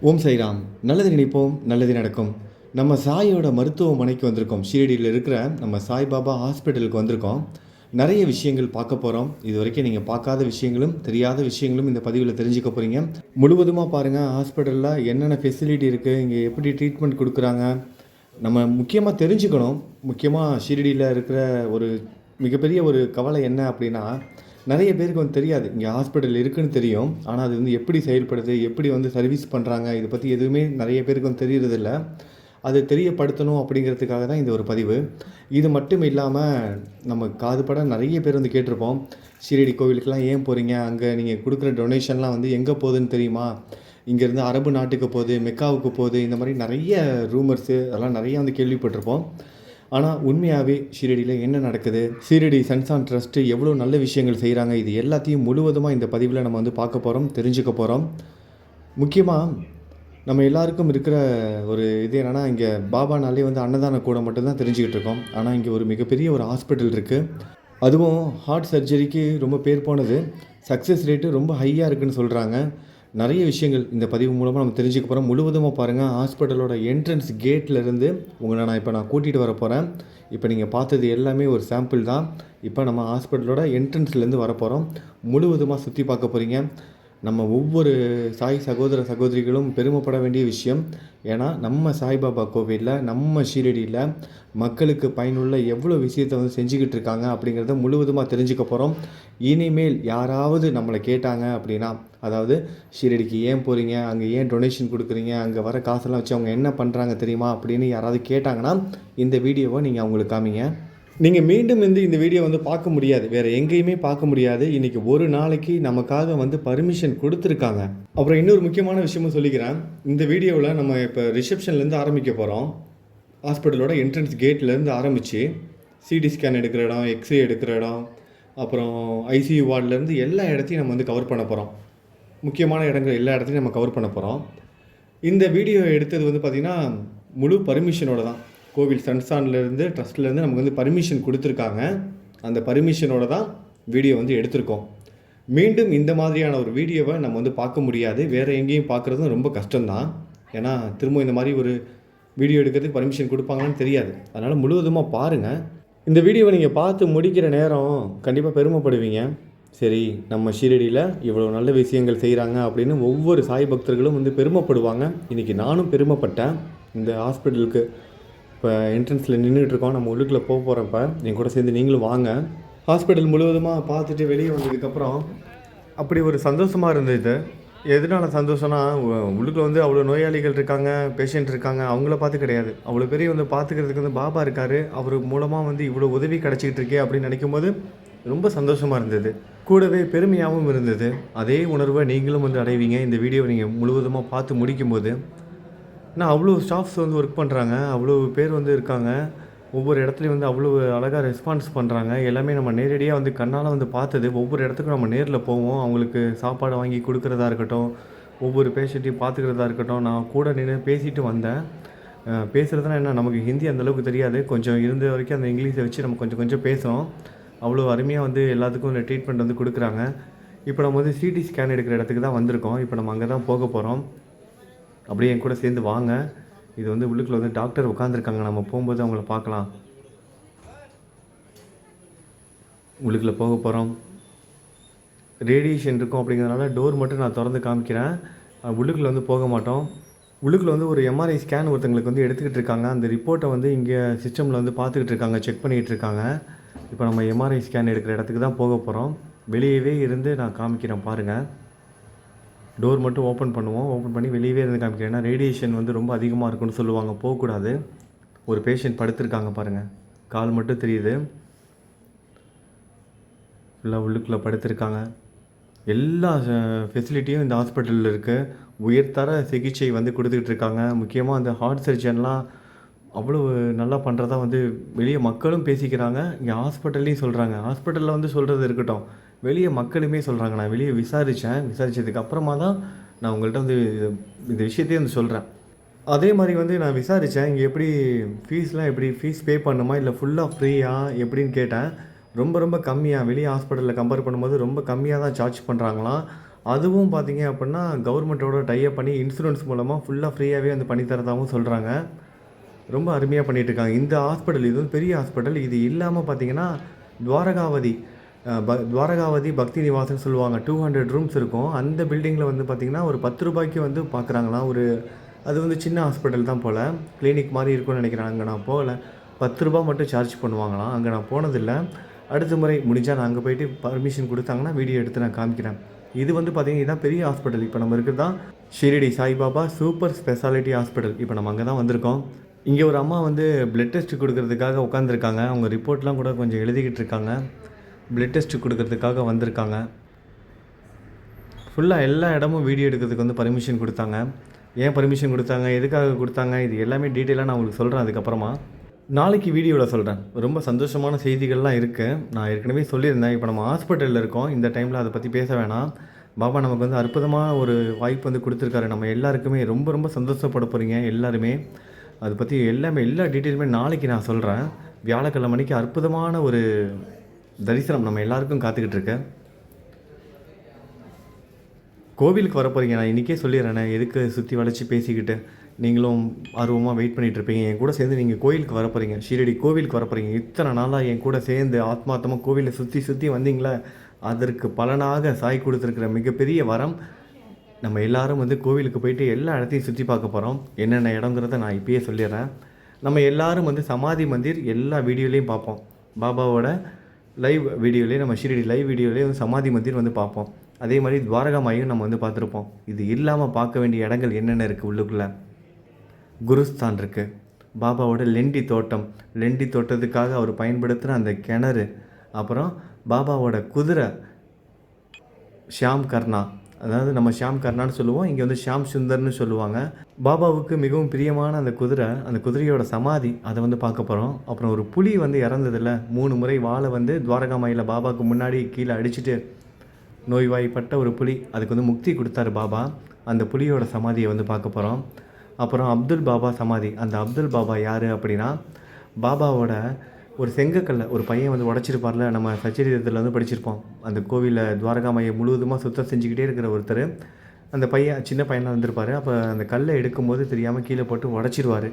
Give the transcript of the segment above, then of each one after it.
ஓம் சைராம். நல்லது நினைப்போம், நல்லது நடக்கும். நம்ம சாயோட மருத்துவமனைக்கு வந்திருக்கோம். ஷீரடியில் இருக்கிற நம்ம சாய்பாபா ஹாஸ்பிட்டலுக்கு வந்திருக்கோம். நிறைய விஷயங்கள் பார்க்க போகிறோம். இதுவரைக்கும் நீங்கள் பார்க்காத விஷயங்களும் தெரியாத விஷயங்களும் இந்த பதிவில் தெரிஞ்சுக்க போகிறீங்க. முழுவதுமாக பாருங்கள். ஹாஸ்பிட்டலில் என்னென்ன ஃபெசிலிட்டி இருக்குது, இங்கே எப்படி ட்ரீட்மெண்ட் கொடுக்குறாங்க, நம்ம முக்கியமாக தெரிஞ்சுக்கணும். முக்கியமாக ஷீரடியில் இருக்கிற ஒரு மிகப்பெரிய ஒரு கவலை என்ன அப்படின்னா, நிறைய பேருக்கு வந்து தெரியாது. இங்கே ஹாஸ்பிட்டல் இருக்குதுன்னு தெரியும். ஆனால் அது வந்து எப்படி செயல்படுது, எப்படி வந்து சர்வீஸ் பண்ணுறாங்க, இதை பற்றி எதுவுமே நிறைய பேருக்கு வந்து தெரியறதில்ல. அது தெரியப்படுத்தணும் அப்படிங்கிறதுக்காக தான் இந்த ஒரு பதிவு. இது மட்டும் இல்லாமல் நம்ம காதுபட நிறைய பேர் வந்து கேட்டிருப்போம். ஷீரடி கோவிலுக்கெல்லாம் ஏன் போகிறீங்க, அங்கே நீங்கள் கொடுக்குற டொனேஷன்லாம் வந்து எங்கே போகுதுன்னு தெரியுமா, இங்கேருந்து அரபு நாட்டுக்கு போகுது, மெக்காவுக்கு போகுது, இந்த மாதிரி நிறைய ரூமர்ஸு அதெல்லாம் நிறைய வந்து கேள்விப்பட்டிருப்போம். ஆனால் உண்மையாகவே ஷீரடியில் என்ன நடக்குது, ஷீரடி சன்சான் ட்ரஸ்ட்டு எவ்வளோ நல்ல விஷயங்கள் செய்கிறாங்க, இது எல்லாத்தையும் முழுவதுமாக இந்த பதிவில் நம்ம வந்து பார்க்க போகிறோம், தெரிஞ்சுக்க போகிறோம். முக்கியமாக நம்ம எல்லாருக்கும் இருக்கிற ஒரு இது என்னென்னா, இங்கே பாபானாலே வந்து அன்னதான கூட மட்டும்தான் தெரிஞ்சுக்கிட்டு இருக்கோம். ஆனால் இங்கே ஒரு மிகப்பெரிய ஒரு ஹாஸ்பிட்டல் இருக்குது. அதுவும் ஹார்ட் சர்ஜரிக்கு ரொம்ப பேர் போனது. சக்ஸஸ் ரேட்டு ரொம்ப ஹையாக இருக்குதுன்னு சொல்கிறாங்க. நிறைய விஷயங்கள் இந்த பதிவு மூலமாக நம்ம தெரிஞ்சுக்க போகிறோம். முழுவதுமாக பாருங்கள். ஹாஸ்பிட்டலோட என்ட்ரன்ஸ் கேட்லேருந்து உங்களை நான் கூட்டிகிட்டு வர போகிறேன். இப்போ நீங்கள் பார்த்தது எல்லாமே ஒரு சாம்பிள் தான். இப்போ நம்ம ஹாஸ்பிட்டலோட என்ட்ரன்ஸ்லேருந்து வர போகிறோம். முழுவதுமாக சுற்றி பார்க்க போகிறீங்க. நம்ம ஒவ்வொரு சாய் சகோதர சகோதரிகளும் பெருமைப்பட வேண்டிய விஷயம். ஏன்னா நம்ம சாய்பாபா கோவிலில், நம்ம ஷீரடியில் மக்களுக்கு பயனுள்ள எவ்வளோ விஷயத்தை வந்து செஞ்சுக்கிட்டு இருக்காங்க அப்படிங்கிறத முழுவதுமாக தெரிஞ்சுக்க போகிறோம். இனிமேல் யாராவது நம்மளை கேட்டாங்க அப்படின்னா, அதாவது ஷீரடிக்கு ஏன் போகிறீங்க, அங்கே ஏன் டொனேஷன் கொடுக்குறீங்க, அங்கே வர காசெல்லாம் வச்சு அவங்க என்ன பண்ணுறாங்க தெரியுமா அப்படின்னு யாராவது கேட்டாங்கன்னா, இந்த வீடியோவை நீங்கள் அவங்களுக்கு காமிங்க. நீங்கள் மீண்டும் இந்த வீடியோ வந்து பார்க்க முடியாது, வேறு எங்கேயுமே பார்க்க முடியாது. இன்றைக்கி ஒரு நாளைக்கு நமக்காக வந்து பர்மிஷன் கொடுத்துருக்காங்க. அப்புறம் இன்னொரு முக்கியமான விஷயமும் சொல்லிக்கிறேன். இந்த வீடியோவில் நம்ம இப்போ ரிசப்ஷன்லேருந்து ஆரம்பிக்க போகிறோம். ஹாஸ்பிட்டலோட என்ட்ரன்ஸ் கேட்லேருந்து ஆரம்பித்து சிடி ஸ்கேன் எடுக்கிற இடம், எக்ஸ்ரே எடுக்கிற இடம், அப்புறம் ஐசியூ வார்டிலேருந்து எல்லா இடத்தையும் நம்ம வந்து கவர் பண்ண போகிறோம். முக்கியமான இடங்கள் எல்லா இடத்தையும் நம்ம கவர் பண்ண போகிறோம். இந்த வீடியோ எடுத்தது வந்து பார்த்திங்கன்னா முழு பர்மிஷனோட தான். கோவில் சன்சான்லேருந்து ட்ரஸ்ட்லேருந்து நமக்கு வந்து பர்மிஷன் கொடுத்துருக்காங்க. அந்த பர்மிஷனோட தான் வீடியோ வந்து எடுத்திருக்கோம். மீண்டும் இந்த மாதிரியான ஒரு வீடியோவை நம்ம வந்து பார்க்க முடியாது. வேறு எங்கேயும் பார்க்குறதும் ரொம்ப கஷ்டம்தான். ஏன்னா திரும்ப இந்த மாதிரி ஒரு வீடியோ எடுக்கிறதுக்கு பர்மிஷன் கொடுப்பாங்கன்னு தெரியாது. அதனால் முழுவதுமாக பாருங்கள். இந்த வீடியோவை நீங்கள் பார்த்து முடிக்கிற நேரம் கண்டிப்பாக பெருமைப்படுவீங்க. சரி, நம்ம ஷீரடியில் இவ்வளோ நல்ல விஷயங்கள் செய்கிறாங்க அப்படின்னு ஒவ்வொரு சாய் பக்தர்களும் வந்து பெருமைப்படுவாங்க. இன்றைக்கி நானும் பெருமைப்பட்டேன். இந்த ஹாஸ்பிட்டலுக்கு இப்போ என்ட்ரன்ஸில் நின்றுட்டுருக்கோம். நம்ம உள்ளுக்குள்ளே போக போகிறப்ப என் கூட சேர்ந்து நீங்களும் வாங்க. ஹாஸ்பிட்டல் முழுவதுமாக பார்த்துட்டு வெளியே வந்ததுக்கப்புறம் அப்படி ஒரு சந்தோஷமாக இருந்தது. எதனால சந்தோஷம்னா, உள்ளுக்குள்ள வந்து அவ்வளோ நோயாளிகள் இருக்காங்க, பேஷண்ட் இருக்காங்க, அவங்கள பார்த்து கிடையாது. அவ்வளோ பெரிய வந்து பார்த்துக்கிறதுக்கு வந்து பாபா இருக்கார். அவர் மூலமாக வந்து இவ்வளோ உதவி கிடச்சிக்கிட்டு இருக்கே அப்படின்னு நினைக்கும் போது ரொம்ப சந்தோஷமாக இருந்தது. கூடவே பெருமையாகவும் இருந்தது. அதே உணர்வை நீங்களும் வந்து அடைவீங்க இந்த வீடியோவை நீங்கள் முழுவதுமாக பார்த்து முடிக்கும்போது. ஏன்னா அவ்வளோ ஸ்டாஃப்ஸ் வந்து ஒர்க் பண்ணுறாங்க, அவ்வளோ பேர் வந்து இருக்காங்க. ஒவ்வொரு இடத்துலையும் வந்து அவ்வளோ அழகாக ரெஸ்பான்ஸ் பண்ணுறாங்க. எல்லாமே நம்ம நேரடியாக வந்து கண்ணால் வந்து பார்த்தது. ஒவ்வொரு இடத்துக்கும் நம்ம நேரில் போவோம். அவங்களுக்கு சாப்பாடு வாங்கி கொடுக்குறதா இருக்கட்டும், ஒவ்வொரு பேஷண்ட்டையும் பார்த்துக்கிறதா இருக்கட்டும். நான் கூட நின்று பேசிட்டு வந்தேன். பேசுகிறதுனா என்ன, நமக்கு ஹிந்தி அந்தளவுக்கு தெரியாது. கொஞ்சம் இருந்த வரைக்கும் அந்த இங்கிலீஷை வச்சு நம்ம கொஞ்சம் கொஞ்சம் பேசுகிறோம். அவ்வளோ அருமையாக வந்து எல்லாத்துக்கும் இந்த ட்ரீட்மெண்ட் வந்து கொடுக்குறாங்க. இப்போ நம்ம வந்து சிடி ஸ்கேன் எடுக்கிற இடத்துக்கு தான் வந்திருக்கோம். இப்போ நம்ம அங்கே தான் போக போகிறோம். அப்படியே என் கூட சேர்ந்து வாங்க. இது வந்து உள்ளுக்குள்ள வந்து டாக்டர் உட்காந்துருக்காங்க. நம்ம போகும்போது அவங்கள பார்க்கலாம். உள்ளுக்குள்ளே போக போகிறோம். ரேடியேஷன் இருக்கும் அப்படிங்கிறதுனால டோர் மட்டும் நான் திறந்து காமிக்கிறேன். உள்ளுக்குள்ளே வந்து போக மாட்டோம். உள்ளுக்குள்ளே வந்து ஒரு எம்ஆர்ஐ ஸ்கேன் ஒருத்தங்களுக்கு வந்து எடுத்துக்கிட்டு இருக்காங்க. அந்த ரிப்போர்ட்டை வந்து இங்கே சிஸ்டமில் வந்து பார்த்துக்கிட்டு இருக்காங்க, செக் பண்ணிகிட்டு இருக்காங்க. இப்போ நம்ம எம்ஆர்ஐ ஸ்கேன் எடுக்கிற இடத்துக்கு தான் போக போகிறோம். வெளியவே இருந்து நான் காமிக்கிறேன் பாருங்கள். டோர் மட்டும் ஓப்பன் பண்ணுவோம். ஓப்பன் பண்ணி வெளியவே இருந்து காமிக்கிறேன். ஏன்னா ரேடியேஷன் வந்து ரொம்ப அதிகமாக இருக்குன்னு சொல்லுவாங்க, போகக்கூடாது. ஒரு பேஷண்ட் படுத்திருக்காங்க பாருங்கள், கால் மட்டும் தெரியுது. ஃபுல்லாக உள்ளுக்குள்ளே படுத்திருக்காங்க. எல்லா ஃபெசிலிட்டியும் இந்த ஹாஸ்பிட்டலில் இருக்குது. உயர்தர சிகிச்சை வந்து கொடுத்துக்கிட்டு இருக்காங்க. முக்கியமாக அந்த ஹார்ட் சர்ஜன்லாம் அவ்வளோ நல்லா பண்ணுறதா வந்து வெளியே மக்களும் பேசிக்கிறாங்க. இங்கே ஹாஸ்பிட்டல்லையும் சொல்கிறாங்க. ஹாஸ்பிட்டலில் வந்து சொல்கிறது இருக்கட்டும், வெளியே மக்களுமே சொல்கிறாங்க. நான் வெளியே விசாரித்ததுக்கு அப்புறமா தான் நான் உங்கள்கிட்ட வந்து இந்த விஷயத்தையும் வந்து சொல்கிறேன். அதே மாதிரி வந்து நான் விசாரித்தேன், இங்கே எப்படி ஃபீஸ்லாம் எப்படி ஃபீஸ் பே பண்ணுமா இல்லை ஃபுல்லாக ஃப்ரீயா எப்படின்னு கேட்டேன். ரொம்ப ரொம்ப கம்மியாக, வெளியே ஹாஸ்பிட்டலில் கம்பேர் பண்ணும்போது ரொம்ப கம்மியாக தான் சார்ஜ் பண்ணுறாங்களாம். அதுவும் பார்த்தீங்க அப்படின்னா கவர்மெண்ட்டோட டைப் பண்ணி இன்சூரன்ஸ் மூலமாக ஃபுல்லாக ஃப்ரீயாகவே வந்து பண்ணி தரதாகவும் சொல்கிறாங்க. ரொம்ப அருமையாக பண்ணிகிட்ருக்காங்க இந்த ஹாஸ்பிட்டல். இது வந்து பெரிய ஹாஸ்பிட்டல். இது இல்லாமல் பார்த்தீங்கன்னா துவாரகாவதி துவாரகாவதி பக்தி நிவாசன்னு சொல்லுவாங்க. 200 ரூம்ஸ் இருக்கும். அந்த பில்டிங்கில் வந்து பார்த்திங்கன்னா ஒரு 10 ரூபாய்க்கு வந்து பார்க்குறாங்களாம். அது வந்து சின்ன ஹாஸ்பிட்டல் தான் போல், கிளினிக் மாதிரி இருக்கும்னு நினைக்கிறேன். அங்கே நான் போகலை. 10 ரூபா மட்டும் சார்ஜ் பண்ணுவாங்களாம். அங்கே நான் போனதில்லை. அடுத்த முறை முடிஞ்சால் நான் அங்கே போய்ட்டு பர்மிஷன் கொடுத்தாங்கன்னா வீடியோ எடுத்து நான் காமிக்கிறேன். இது வந்து பார்த்திங்கன்னா இதுதான் பெரிய ஹாஸ்பிட்டல். இப்போ நம்ம இருக்கிறது தான் Shirdi Sai Baba super speciality hospital. இப்போ நம்ம அங்கே தான் வந்திருக்கோம். இங்கே ஒரு அம்மா வந்து பிளட் டெஸ்ட் கொடுக்கறதுக்காக உட்காந்துருக்காங்க. அவங்க ரிப்போர்ட்லாம் கூட கொஞ்சம் எழுதிக்கிட்டு இருக்காங்க. பிளட் டெஸ்ட் கொடுக்கறதுக்காக வந்திருக்காங்க. ஃபுல்லாக எல்லா இடமும் வீடியோ எடுக்கிறதுக்கு வந்து பர்மிஷன் கொடுத்தாங்க. ஏன் பர்மிஷன் கொடுத்தாங்க, எதுக்காக கொடுத்தாங்க, இது எல்லாமே டீட்டெயிலாக நான் உங்களுக்கு சொல்கிறேன். அதுக்கப்புறமா நாளைக்கு வீடியோவில் சொல்கிறேன். ரொம்ப சந்தோஷமான செய்திகள்லாம் இருக்குது. நான் ஏற்கனவே சொல்லியிருந்தேன். இப்போ நம்ம ஹாஸ்பிட்டலில் இருக்கோம். இந்த டைமில் அதை பற்றி பேச வேணாம். பாபா நமக்கு வந்து அற்புதமாக ஒரு வாய்ப்பு வந்து கொடுத்துருக்காரு. நம்ம எல்லாருக்குமே ரொம்ப ரொம்ப சந்தோஷப்பட போகிறீங்க எல்லாருமே. அதை பற்றி எல்லாமே எல்லா டீட்டெயிலுமே நாளைக்கு நான் சொல்கிறேன். வியாழக்கிழமை மணிக்கு அற்புதமான ஒரு தரிசனம் நம்ம எல்லாருக்கும் காத்துக்கிட்டு இருக்கேன். கோவிலுக்கு வர போகிறீங்க. நான் இன்றைக்கே சொல்லிடுறேண்ணே, எதுக்கு சுற்றி வளைச்சி பேசிக்கிட்டு நீங்களும் ஆர்வமாக வெயிட் பண்ணிகிட்ருப்பீங்க. என் கூட சேர்ந்து நீங்கள் கோவிலுக்கு வர போகிறீங்க, ஷீரடி கோவிலுக்கு வர போகிறீங்க. இத்தனை நாளாக என் கூட சேர்ந்து ஆத்மார்த்தமாக கோவிலை சுற்றி வந்தீங்களே, அதற்கு பலனாக சாய் கொடுத்துருக்கிற மிகப்பெரிய வரம். நம்ம எல்லோரும் வந்து கோவிலுக்கு போயிட்டு எல்லா இடத்தையும் சுற்றி பார்க்க போகிறோம். என்னென்ன இடங்கிறத நான் இப்பயே சொல்லிடுறேன். நம்ம எல்லோரும் வந்து சமாதி மந்திர் எல்லா வீடியோலையும் பார்ப்போம். பாபாவோட லைவ் வீடியோலேயே, நம்ம ஷீரடி லைவ் வீடியோலேயே வந்து சமாதி மந்திர் வந்து பார்ப்போம். அதே மாதிரி துவாரகா மாயும் நம்ம வந்து பார்த்துருப்போம். இது இல்லாமல் பார்க்க வேண்டிய இடங்கள் என்னென்ன இருக்குது உள்ளுக்குள்ளே. குருஸ்தான் இருக்குது, பாபாவோட லெண்டி தோட்டம், லெண்டி தோட்டத்துக்காக அவர் பயன்படுத்துகிற அந்த கிணறு, அப்புறம் பாபாவோட குதிரை ஷியாம் கர்ணா, அதாவது நம்ம ஷியாம் கர்ணான்னு சொல்லுவோம், இங்கே வந்து ஷியாம் சுந்தர்னு சொல்லுவாங்க. பாபாவுக்கு மிகவும் பிரியமான அந்த குதிரை, அந்த குதிரையோட சமாதி, அதை வந்து பார்க்க போகிறோம். அப்புறம் ஒரு புலி வந்து இறந்ததில்ல, 3 முறை வாழை வந்து துவாரகா மாயில் பாபாவுக்கு முன்னாடி கீழே அடிச்சுட்டு நோய்வாய்ப்பட்ட ஒரு புலி, அதுக்கு வந்து முக்தி கொடுத்தாரு பாபா. அந்த புலியோட சமாதியை வந்து பார்க்க போகிறோம். அப்புறம் அப்துல் பாபா சமாதி. அந்த அப்துல் பாபா யார் அப்படின்னா, பாபாவோட ஒரு செங்கக்கல்லை ஒரு பையன் வந்து உடச்சிருப்பார்ல, நம்ம சச்சரித்திரத்தில் வந்து படிச்சிருப்போம். அந்த கோவிலில் துவாரகா மையை முழுவதுமாக சுத்தம் செஞ்சுக்கிட்டே இருக்கிற ஒருத்தர், அந்த பையன் சின்ன பையனாக வந்திருப்பார். அப்போ அந்த கல்லை எடுக்கும்போது தெரியாமல் கீழே போட்டு உடச்சிருவார்.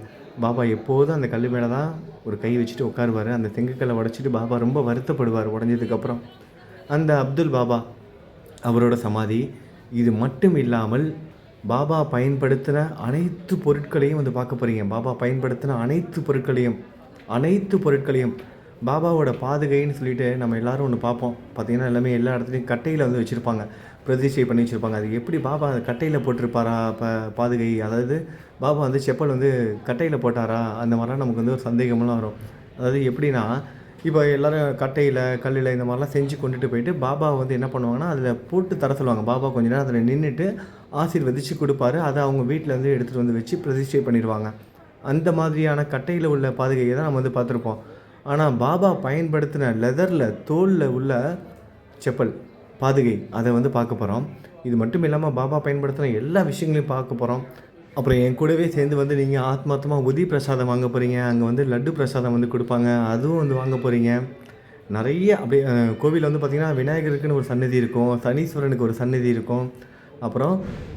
பாபா எப்போதும் அந்த கல் மேலே தான் ஒரு கை வச்சுட்டு உட்காருவார். அந்த செங்கக்கல்லை உடச்சிட்டு பாபா ரொம்ப வருத்தப்படுவார் உடஞ்சதுக்கப்புறம். அந்த அப்துல் பாபா அவரோட சமாதி. இது மட்டும் இல்லாமல் பாபா பயன்படுத்தின அனைத்து பொருட்களையும் வந்து பார்க்க போகிறீங்க. பாபா பயன்படுத்தின அனைத்து பொருட்களையும் பாபாவோட பாதுகைன்னு சொல்லிட்டு நம்ம எல்லோரும் ஒன்று பார்ப்போம். பார்த்திங்கன்னா எல்லாமே எல்லா இடத்துலையும் கட்டையில் வந்து வச்சுருப்பாங்க, பிரதிஷ்டை பண்ணி வச்சுருப்பாங்க. அது எப்படி பாபா கட்டையில் போட்டிருப்பாரா பாதுகை, அதாவது பாபா வந்து செப்பல் வந்து கட்டையில் போட்டாரா, அந்த மாதிரிலாம் நமக்கு வந்து ஒரு சந்தேகமெல்லாம் வரும். அதாவது எப்படின்னா, இப்போ எல்லோரும் கட்டையில் கல்லில் இந்த மாதிரிலாம் செஞ்சு கொண்டுட்டு போயிட்டு பாபா வந்து என்ன பண்ணுவாங்கன்னா அதில் போட்டு தர சொல்லுவாங்க. பாபா கொஞ்ச நேரம் அதில் நின்றுட்டு ஆசீர்வதிச்சு கொடுப்பாரு. அதை அவங்க வீட்டில் வந்து எடுத்துகிட்டு வந்து வச்சு பிரதிஷ்டை பண்ணிடுவாங்க. அந்த மாதிரியான கட்டையில் உள்ள பாதுகையை தான் நம்ம வந்து பார்த்துருப்போம். ஆனால் பாபா பயன்படுத்தின லெதரில் தோலில் உள்ள செப்பல் பாதுகை, அதை வந்து பார்க்க போகிறோம். இது மட்டும் இல்லாமல் பாபா பயன்படுத்தின எல்லா விஷயங்களையும் பார்க்க போகிறோம். அப்புறம் என் கூடவே சேர்ந்து வந்து நீங்கள் ஆத்மார்த்தமாக உதி பிரசாதம் வாங்க போகிறீங்க. அங்கே வந்து லட்டு பிரசாதம் வந்து கொடுப்பாங்க, அதுவும் வந்து வாங்க போகிறீங்க. நிறைய அப்படியே கோவிலில் வந்து பார்த்திங்கன்னா விநாயகருக்குன்னு ஒரு சன்னதி இருக்கும், சனீஸ்வரனுக்கு ஒரு சன்னதி இருக்கும், அப்புறம்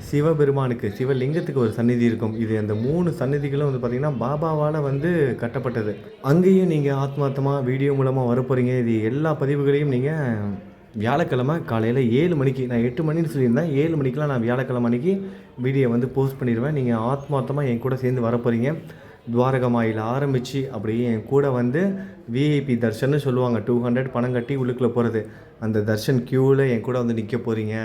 சிவபெருமானுக்கு சிவலிங்கத்துக்கு ஒரு சன்னதி இருக்கும். இது அந்த 3 சன்னதிகளும் வந்து பார்த்திங்கன்னா பாபாவால் வந்து கட்டப்பட்டது. அங்கேயும் நீங்கள் ஆத்மார்த்தமாக வீடியோ மூலமாக வர போகிறீங்க. இது எல்லா பதிவுகளையும் நீங்கள் வியாழக்கிழமை காலையில் 7 மணிக்கு, நான் 8 மணின்னு சொல்லியிருந்தேன், 7 மணிக்கெலாம் நான் வியாழக்கிழமை அன்றைக்கி வீடியோ வந்து போஸ்ட் பண்ணிடுவேன். நீங்கள் ஆத்மார்த்தமாக என் கூட சேர்ந்து வர போகிறீங்க. துவாரகா மாயில் ஆரம்பித்து அப்படியே என் கூட வந்து விஐபி தர்ஷன்னு சொல்லுவாங்க, 200 பணம் கட்டி உள்ளுக்குள்ளே போகிறது. அந்த தர்ஷன் க்யூவில் என் கூட வந்து நிற்க போகிறீங்க.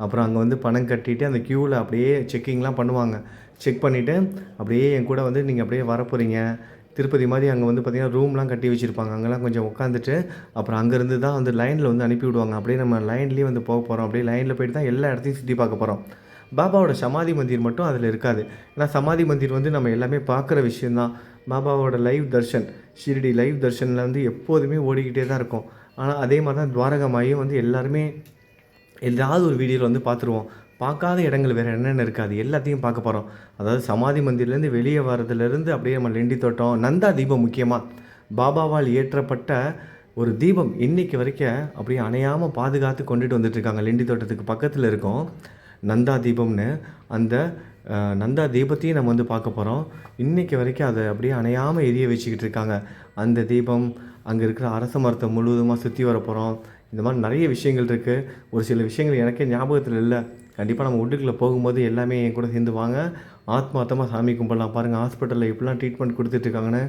அப்புறம் அங்கே வந்து பணம் கட்டிட்டு அந்த க்யூவில் அப்படியே செக்கிங்லாம் பண்ணுவாங்க. செக் பண்ணிவிட்டு அப்படியே என் கூட வந்து நீங்கள் அப்படியே வர போகிறீங்க. திருப்பதி மாதிரி அங்கே வந்து பார்த்திங்கன்னா ரூம்லாம் கட்டி வச்சுருப்பாங்க. அங்கெல்லாம் கொஞ்சம் உட்காந்துட்டு அப்புறம் அங்கேருந்து தான் வந்து லைனில் வந்து அனுப்பி விடுவாங்க. அப்படியே நம்ம லைன்லேயே வந்து போக போகிறோம். அப்படியே லைனில் போய்ட்டு தான் எல்லா இடத்தையும் சுற்றி பார்க்க போகிறோம். பாபாவோட சமாதி மந்திர் மட்டும் அதில் இருக்காது. ஏன்னா சமாதி மந்திர் வந்து நம்ம எல்லாமே பார்க்குற விஷயந்தான். பாபாவோட லைவ் தர்ஷன், ஷீரடி லைவ் தர்ஷனில் வந்து எப்போதுமே ஓடிக்கிட்டே தான் இருக்கும். ஆனால் அதே மாதிரி தான் துவாரகா மாயும் வந்து எல்லாருமே ஏதாவது ஒரு வீடியோவில் வந்து பார்த்துருவோம். பார்க்காத இடங்கள் வேறு என்னென்ன இருக்குது, அது எல்லாத்தையும் பார்க்க போகிறோம். அதாவது சமாதி மந்திர்லேருந்து வெளியே வரதுலேருந்து அப்படியே நம்ம லெண்டி தோட்டம், நந்தா தீபம், முக்கியமாக பாபாவால் ஏற்றப்பட்ட ஒரு தீபம் இன்னைக்கு வரைக்கும் அப்படியே அணையாமல் பாதுகாத்து கொண்டுட்டு வந்துட்டுருக்காங்க. லெண்டி தோட்டத்துக்கு பக்கத்தில் இருக்கும் நந்தா தீபம்னு. அந்த நந்தா தீபத்தையும் நம்ம வந்து பார்க்க போகிறோம். இன்றைக்கி வரைக்கும் அதை அப்படியே அணையாமல் எரிய வச்சுக்கிட்டு இருக்காங்க. அந்த தீபம் அங்கே இருக்கிற அரச மரத்தை முழுவதுமாக சுற்றி வர போகிறோம். இந்த மாதிரி நிறைய விஷயங்கள் இருக்குது. ஒரு சில விஷயங்கள் எனக்கே ஞாபகத்தில் இல்லை. கண்டிப்பாக நம்ம வீட்டுக்குள்ளே போகும்போது எல்லாமே என் கூட சேர்ந்து வாங்க. ஆத்மார்த்தமாக சாமி கும்பிடலாம். பாருங்கள் ஹாஸ்பிட்டலில் எப்படிலாம் ட்ரீட்மெண்ட் கொடுத்துட்ருக்காங்கன்னு.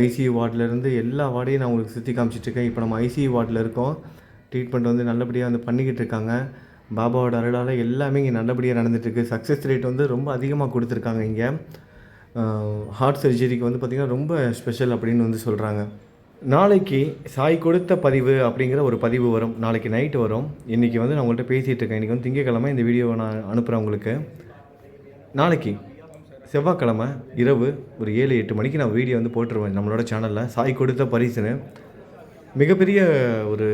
ஐசியூ வார்டிலேருந்து எல்லா வார்டையும் நான் உங்களுக்கு சுற்றி காமிச்சிட்ருக்கேன். இப்போ நம்ம ஐசியூ வார்டில் இருக்கோம். ட்ரீட்மெண்ட் வந்து நல்லபடியாக வந்து பண்ணிக்கிட்டு இருக்காங்க. பாபாவோட அருளால் எல்லாமே இங்கே நல்லபடியாக நடந்துகிட்ருக்கு. சக்ஸஸ் ரேட் வந்து ரொம்ப அதிகமாக கொடுத்துருக்காங்க இங்கே. ஹார்ட் சர்ஜரிக்கு வந்து பார்த்திங்கன்னா ரொம்ப ஸ்பெஷல் அப்படின்னு வந்து சொல்கிறாங்க. நாளைக்கு சாய் கொடுத்த பதிவு அப்படிங்கிற ஒரு பதிவு வரும். நாளைக்கு நைட்டு வரும். இன்றைக்கி வந்து நான் உங்கள்கிட்ட பேசிகிட்டு இருக்கேன். இன்றைக்கி வந்து திங்கக்கிழமை இந்த வீடியோவை நான் அனுப்புகிறேன் உங்களுக்கு. நாளைக்கு செவ்வாய்க்கிழமை இரவு ஒரு 7-8 மணிக்கு நான் வீடியோ வந்து போட்டுருவேன் நம்மளோட சேனலில். சாய் கொடுத்த பரிசுன்னு மிகப்பெரிய ஒரு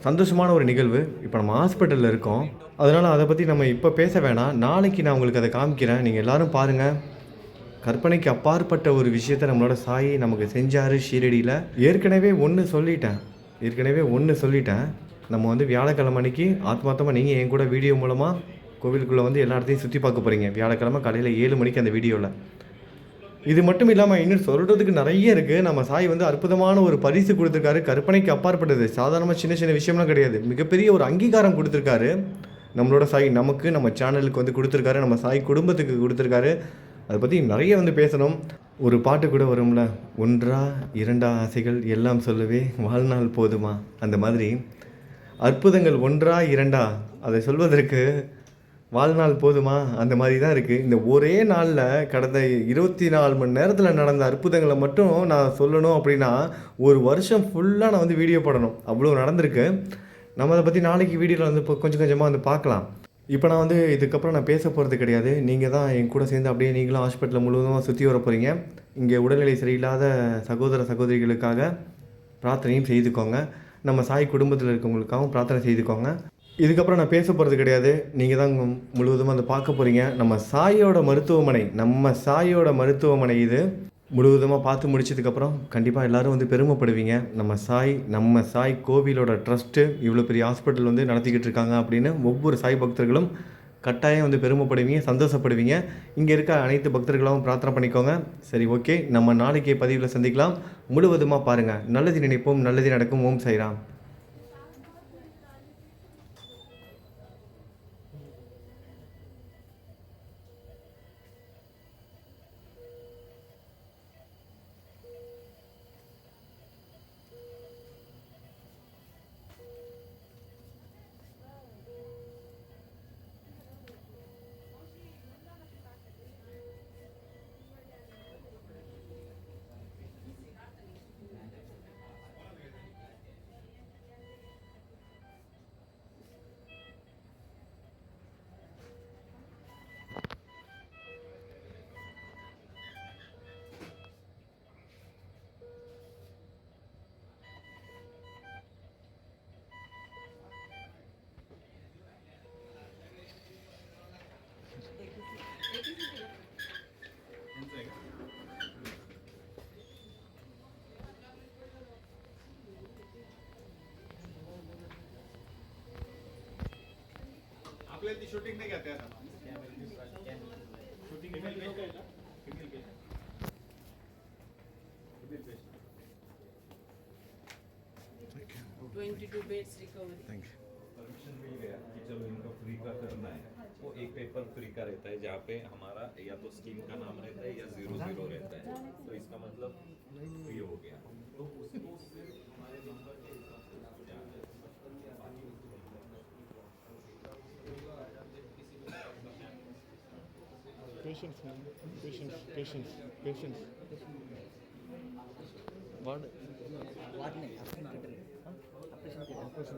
சந்தோஷமான ஒரு நிகழ்வு. இப்போ நம்ம ஹாஸ்பிட்டலில் இருக்கோம். அதனால் அதை பற்றி நம்ம இப்போ பேச வேணாம். நாளைக்கு நான் உங்களுக்கு அதை காமிக்கிறேன். நீங்கள் எல்லோரும் பாருங்கள். கற்பனைக்கு அப்பாற்பட்ட ஒரு விஷயத்தை நம்மளோட சாய் நமக்கு செஞ்சார் ஷீரடியில். ஏற்கனவே ஒன்று சொல்லிட்டேன். நம்ம வந்து வியாழக்கிழமை அன்றைக்கி ஆத்மார்த்தமாக நீங்கள் என் கூட வீடியோ மூலமாக கோவிலுக்குள்ளே வந்து எல்லா இடத்தையும் சுற்றி பார்க்க போகிறீங்க. வியாழக்கிழமை காலையில் 7 மணிக்கு அந்த வீடியோவில். இது மட்டும் இல்லாமல் இன்னும் சொல்கிறதுக்கு நிறைய இருக்குது. நம்ம சாய் வந்து அற்புதமான ஒரு பரிசு கொடுத்துருக்காரு. கற்பனைக்கு அப்பாற்பட்டது. சாதாரணமாக சின்ன சின்ன விஷயம்லாம் கிடையாது. மிகப்பெரிய ஒரு அங்கீகாரம் கொடுத்துருக்காரு நம்மளோட சாய். நமக்கு நம்ம சேனலுக்கு வந்து கொடுத்துருக்காரு. நம்ம சாய் குடும்பத்துக்கு கொடுத்துருக்காரு. அதை பற்றி நிறைய வந்து பேசணும். ஒரு பாட்டு கூட வரும்ல, 1 2 ஆசைகள் எல்லாம் சொல்லவே வாழ்நாள் போதுமா. அந்த மாதிரி அற்புதங்கள் 1 2 அதை சொல்வதற்கு வாழ்நாள் போதுமா, அந்த மாதிரி தான் இருக்குது. இந்த ஒரே நாளில் கடந்த 24 மணி நேரத்தில் நடந்த அற்புதங்களை மட்டும் நான் சொல்லணும் அப்படின்னா ஒரு வருஷம் ஃபுல்லாக நான் வந்து வீடியோ போடணும். அவ்வளோ நடந்திருக்கு. நம்ம அதை பற்றி நாளைக்கு வீடியோவில் வந்து இப்போ கொஞ்சம் கொஞ்சமாக வந்து பார்க்கலாம். இப்போ நான் வந்து இதுக்கப்புறம் நான் பேச போகிறது கிடையாது. நீங்கள் தான் என் கூட சேர்ந்து அப்படியே நீங்களும் ஹாஸ்பிட்டலில் முழுவதுமாக சுற்றி வர போகிறீங்க. இங்கே உடல்நிலை சரியில்லாத சகோதர சகோதரிகளுக்காக பிரார்த்தனையும் செய்துக்கோங்க. நம்ம சாய் குடும்பத்தில் இருக்கவங்களுக்காகவும் பிரார்த்தனை செய்துக்கோங்க. இதுக்கப்புறம் நான் பேச போகிறது கிடையாது. நீங்கள் தான் முழுவதுமாக அதை பார்க்க போகிறீங்க. நம்ம சாயோட மருத்துவமனை இது. முழுவதுமாக பார்த்து முடிச்சதுக்கப்புறம் கண்டிப்பாக எல்லோரும் வந்து பெருமைப்படுவீங்க. நம்ம சாய் கோவிலோட ட்ரஸ்ட்டு இவ்வளோ பெரிய ஹாஸ்பிட்டல் வந்து நடத்திக்கிட்டு இருக்காங்க அப்படின்னு ஒவ்வொரு சாய் பக்தர்களும் கட்டாயம் வந்து பெருமைப்படுவீங்க, சந்தோஷப்படுவீங்க. இங்கே இருக்க அனைத்து பக்தர்களும் பிரார்த்தனை பண்ணிக்கோங்க. சரி, ஓகே, நம்ம நாளைக்கு பதிவில் சந்திக்கலாம். முழுவதுமாக பாருங்கள். நல்லது நினைப்போம், நல்லது நடக்கும். ஓம் சாய்ராம். आपल्याला ती शूटिंग नाही घेता येणार. शूटिंग ईमेल पेज काय ना, email page 22 beds recovery. Thank you. Permission मिल गया कि चलो इनको फ्री का करना है. वो एक पेपर फ्री का रहता है जहाँ पे हमारा या तो स्कीम का नाम रहता है या 00 रहता है. तो इसका मतलब फ्री हो गया. तो उसको हमारे नंबर के हिसाब से Patience, man. Patience. What? What नहीं? Operation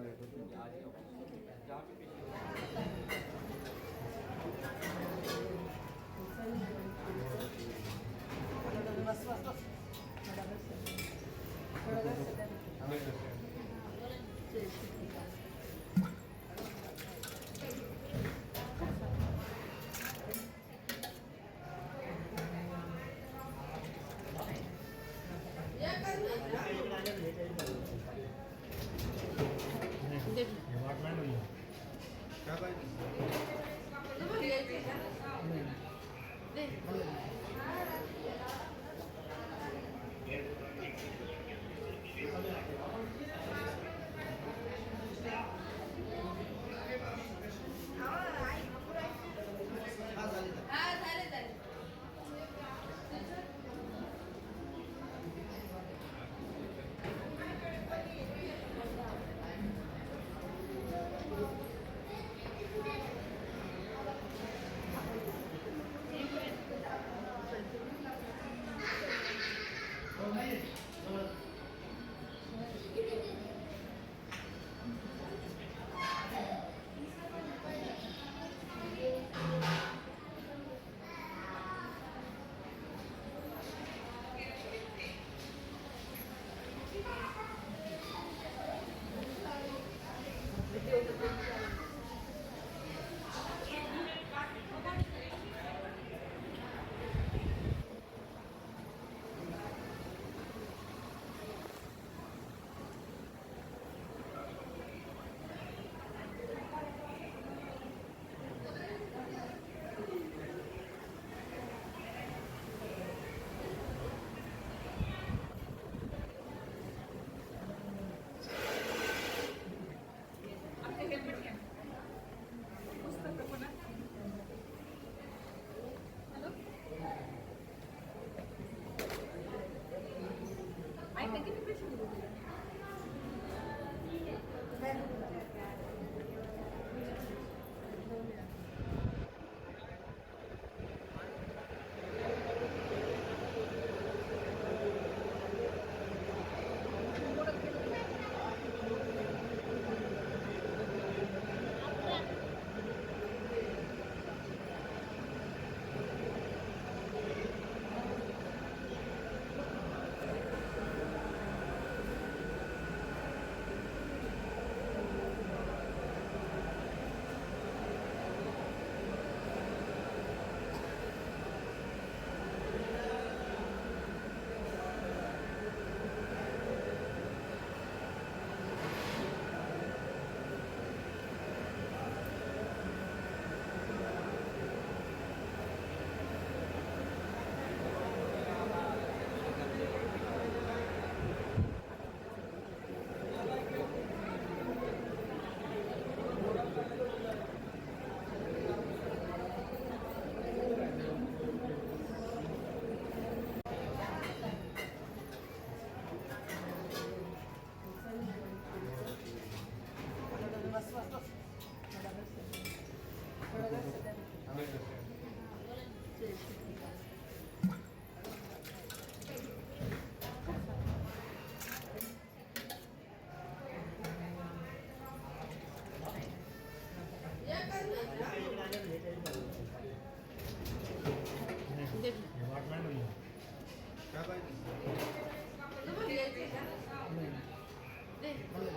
नहीं